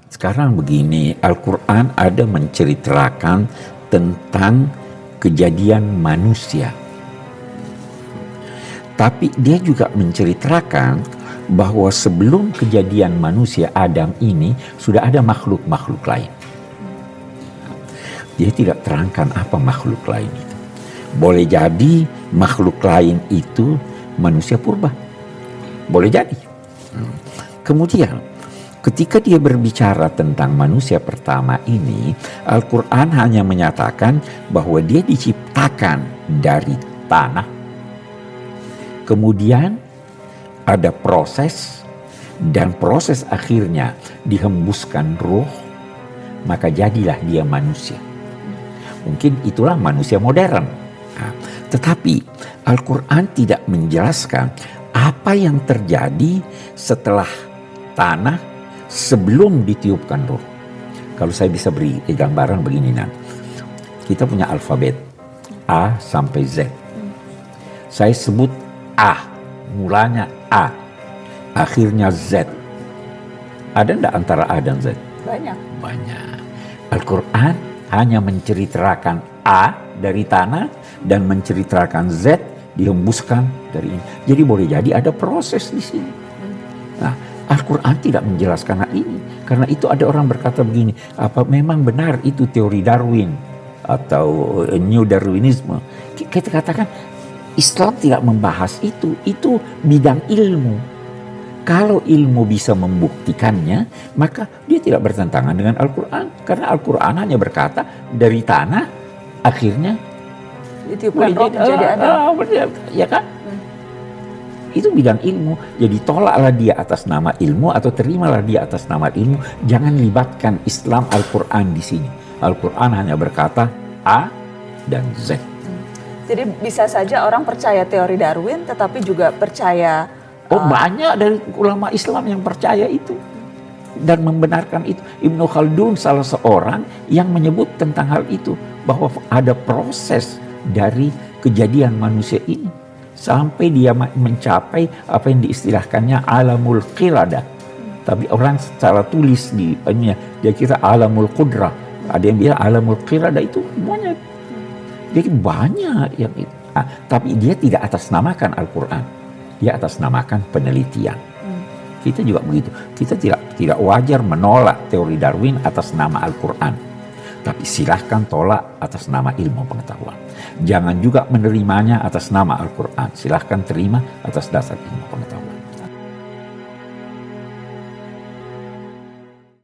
Sekarang begini, Al-Quran ada menceritakan tentang kejadian manusia. Tapi dia juga menceritakan bahwa sebelum kejadian manusia Adam ini sudah ada makhluk-makhluk lain. Dia tidak terangkan apa makhluk lain itu. Boleh jadi makhluk lain itu manusia purba. Boleh jadi. Kemudian ketika dia berbicara tentang manusia pertama ini, Al-Quran hanya menyatakan bahwa dia diciptakan dari tanah. Kemudian ada proses, dan proses akhirnya dihembuskan roh, maka jadilah dia manusia. Mungkin itulah manusia modern. Nah, tetapi Al-Quran tidak menjelaskan apa yang terjadi setelah tanah sebelum ditiupkan roh. Kalau saya bisa beri gambaran begini, kita punya alfabet A sampai Z. Saya sebut A, mulanya A, akhirnya Z. Ada enggak antara A dan Z? Banyak. Banyak. Al-Quran hanya menceritakan A dari tanah dan menceritakan Z dihembuskan dari ini. Jadi boleh jadi ada proses di sini. Nah, Al-Quran tidak menjelaskan hal ini. Karena itu ada orang berkata begini, apa memang benar itu teori Darwin atau New Darwinisme? Kita katakan Islam tidak membahas itu bidang ilmu. Kalau ilmu bisa membuktikannya, maka dia tidak bertentangan dengan Al-Quran. Karena Al-Quran hanya berkata dari tanah akhirnya ditiupkan roh menjadi Adam. Ya kan? Itu bidang ilmu. Jadi tolaklah dia atas nama ilmu atau terimalah dia atas nama ilmu. Jangan libatkan Islam Al-Quran di sini. Al-Quran hanya berkata A dan Z. Jadi bisa saja orang percaya teori Darwin tetapi juga percaya banyak dari ulama Islam yang percaya itu dan membenarkan itu. Ibnu Khaldun salah seorang yang menyebut tentang hal itu, bahwa ada proses dari kejadian manusia ini sampai dia mencapai apa yang diistilahkannya alamul qiradah. Tapi orang secara tulis dia kira alamul qudrah. Ada yang bilang alamul qiradah itu banyak. Jadi banyak yang itu. Tapi dia tidak atasnamakan Al-Quran. Dia atasnamakan penelitian. Kita juga begitu. Kita tidak wajar menolak teori Darwin atas nama Al-Quran. Tapi silahkan tolak atas nama ilmu pengetahuan. Jangan juga menerimanya atas nama Al-Quran. Silahkan terima atas dasar ilmu pengetahuan.